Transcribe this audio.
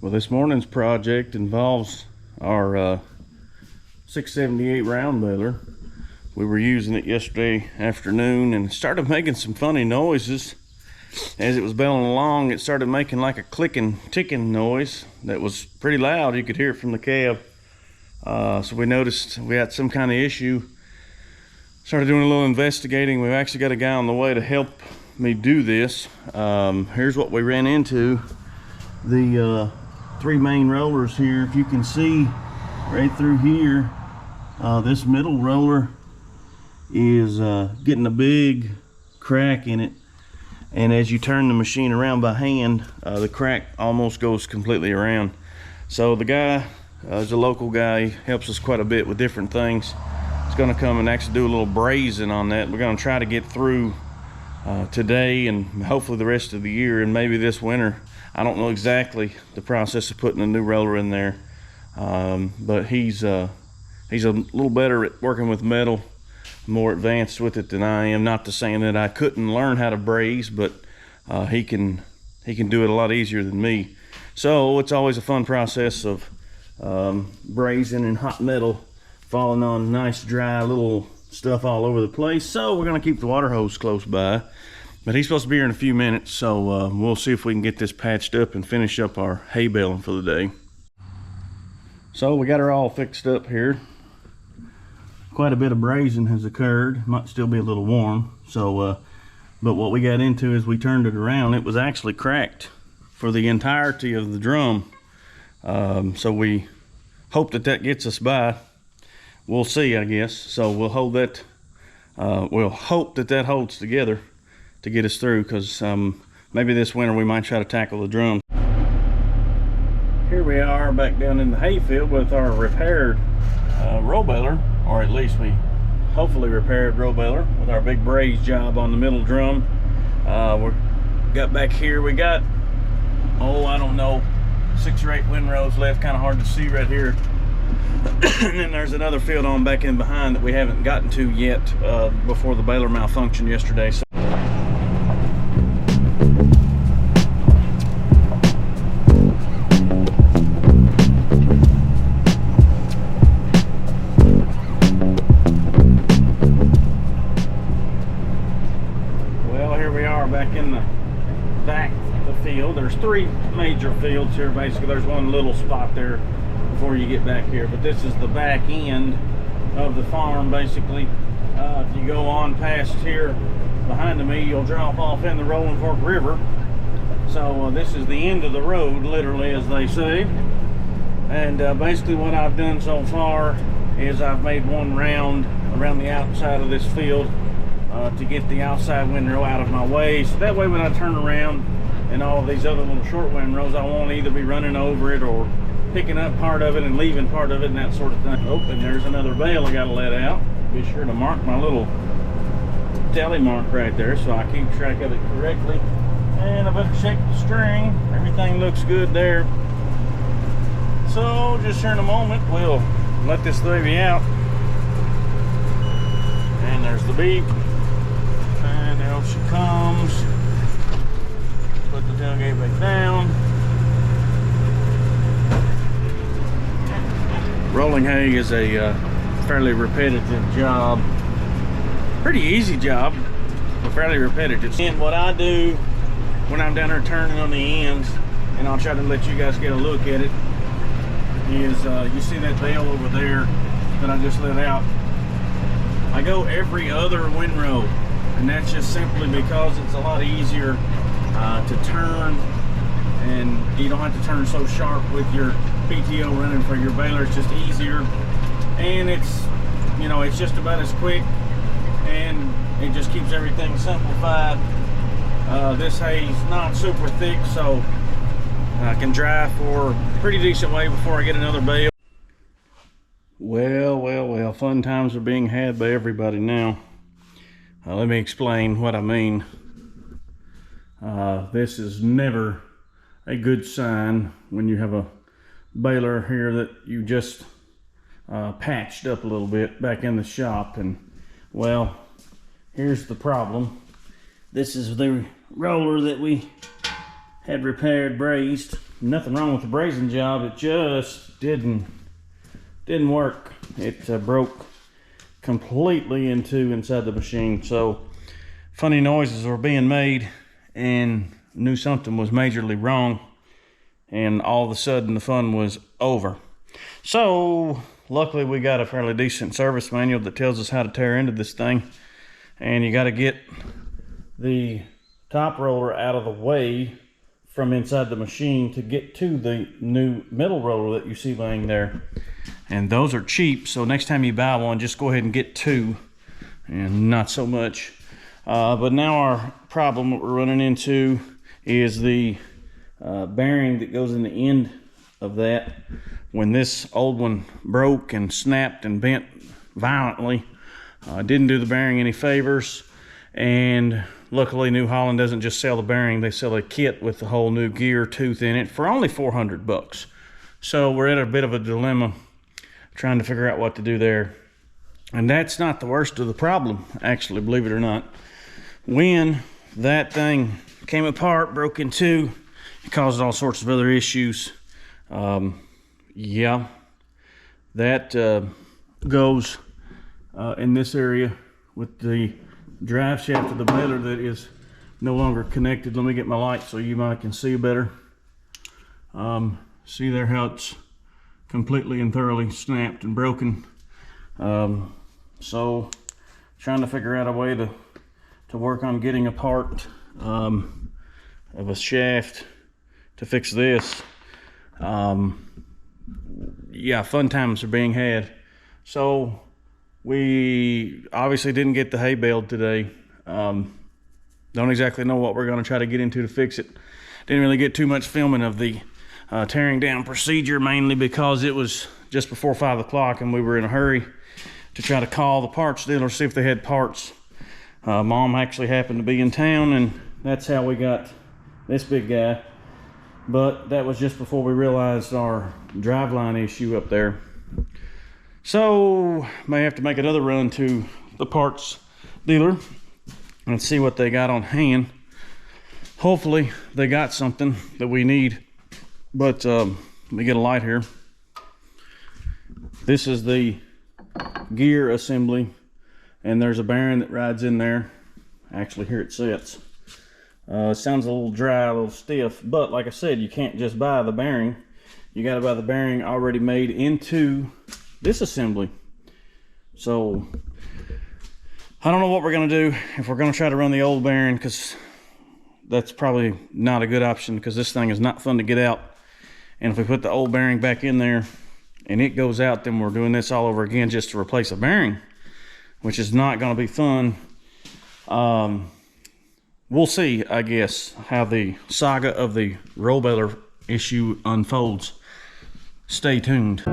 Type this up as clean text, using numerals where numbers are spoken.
Well, this morning's project involves our 678 round baler. We were using it yesterday afternoon and it started making some funny noises. As it was baling along, it started making like a clicking, ticking noise that was pretty loud. You could hear it from the cab. So we noticed we had some kind of issue. Started doing a little investigating. We've actually got a guy on the way to help me do this. Here's what we ran into. The three main rollers here, if you can see right through here, this middle roller is getting a big crack in it, and as you turn the machine around by hand, the crack almost goes completely around. So the guy is a local guy. He helps us quite a bit with different things. He's going to come and actually do a little brazing on that. We're going to try to get through today and hopefully the rest of the year and maybe this winter. I don't know exactly the process of putting a new roller in there, but he's a little better at working with metal, more advanced with it than I am. Not to saying that I couldn't learn how to braze, but he can do it a lot easier than me. So it's always a fun process of brazing and hot metal falling on nice dry little stuff all over the place. So we're gonna keep the water hose close by. But he's supposed to be here in a few minutes, so we'll see if we can get this patched up and finish up our hay baling for the day. So we got her all fixed up here. Quite a bit of brazing has occurred. Might still be a little warm. So, but what we got into is we turned it around. It was actually cracked for the entirety of the drum. So we hope that that gets us by. We'll see, I guess. So we'll hold that. We'll hope that that holds together to get us through, because maybe this winter we might try to tackle the drum. Here we are back down in the hayfield with our repaired roll baler, or at least we hopefully repaired roll baler with our big braze job on the middle drum. We got back here, we got, I don't know, 6 or 8 windrows left, kind of hard to see right here. And then there's another field on back in behind that we haven't gotten to yet before the baler malfunctioned yesterday. So back in the back of the field. There's 3 major fields here. Basically there's one little spot there before you get back here, but this is the back end of the farm. Basically if you go on past here behind me, you'll drop off in the Rolling Fork River. So this is the end of the road, literally, as they say. And basically what I've done so far is I've made one round around the outside of this field to get the outside windrow out of my way, so that way when I turn around and all of these other little short windrows, I won't either be running over it or picking up part of it and leaving part of it and that sort of thing. Oh, and there's another bale I gotta let out. Be sure to mark my little tally mark right there so I keep track of it correctly. And I better shake the string. Everything looks good there. So just here in a moment we'll let this baby out. And there's the beak. And out she comes. Put the tailgate back down. Rolling hay is a fairly repetitive job. Pretty easy job, but fairly repetitive. And what I do when I'm down there turning on the ends, and I'll try to let you guys get a look at it, is you see that bale over there that I just let out. I go every other windrow, and that's just simply because it's a lot easier to turn, and you don't have to turn so sharp with your PTO running for your baler. It's just easier, and it's, you know, it's just about as quick, and it just keeps everything simplified. This hay's not super thick, so I can dry for a pretty decent way before I get another bale. Well, fun times are being had by everybody now. Let me explain what I mean. This is never a good sign when you have a baler here that you just patched up a little bit back in the shop. And well, here's the problem. This is the roller that we had repaired, brazed. Nothing wrong with the brazing job, it just didn't work. It broke completely inside the machine. So funny noises were being made and knew something was majorly wrong, and all of a sudden the fun was over. So luckily we got a fairly decent service manual that tells us how to tear into this thing, and you got to get the top roller out of the way from inside the machine to get to the new middle roller that you see laying there. And those are cheap, so next time you buy one, just go ahead and get two, and not so much. But now our problem that we're running into is the bearing that goes in the end of that. When this old one broke and snapped and bent violently, didn't do the bearing any favors. And luckily New Holland doesn't just sell the bearing, they sell a kit with the whole new gear tooth in it for only 400 bucks. So we're at a bit of a dilemma trying to figure out what to do there. And that's not the worst of the problem, actually, believe it or not. When that thing came apart, broke in two, it caused all sorts of other issues. Yeah, that goes in this area with the drive shaft of the baler that is no longer connected. Let me get my light so you might can see better. See there how it's completely and thoroughly snapped and broken. So trying to figure out a way to work on getting a part of a shaft to fix this. Yeah, fun times are being had. So we obviously didn't get the hay baled today. Don't exactly know what we're going to try to get into to fix it. Didn't really get too much filming of the tearing down procedure, mainly because it was just before 5 o'clock and we were in a hurry to try to call the parts dealer, see if they had parts. Mom actually happened to be in town, and that's how we got this big guy. But that was just before we realized our driveline issue up there. So may have to make another run to the parts dealer and see what they got on hand. Hopefully they got something that we need. But let me get a light here. This is the gear assembly, and there's a bearing that rides in there. Actually, here it sits. It sounds a little dry, a little stiff, but like I said, you can't just buy the bearing. You got to buy the bearing already made into this assembly. So I don't know what we're going to do, if we're going to try to run the old bearing, because that's probably not a good option, because this thing is not fun to get out. And if we put the old bearing back in there and it goes out, then we're doing this all over again just to replace a bearing, which is not going to be fun. We'll see, I guess, how the saga of the roll baler issue unfolds. Stay tuned.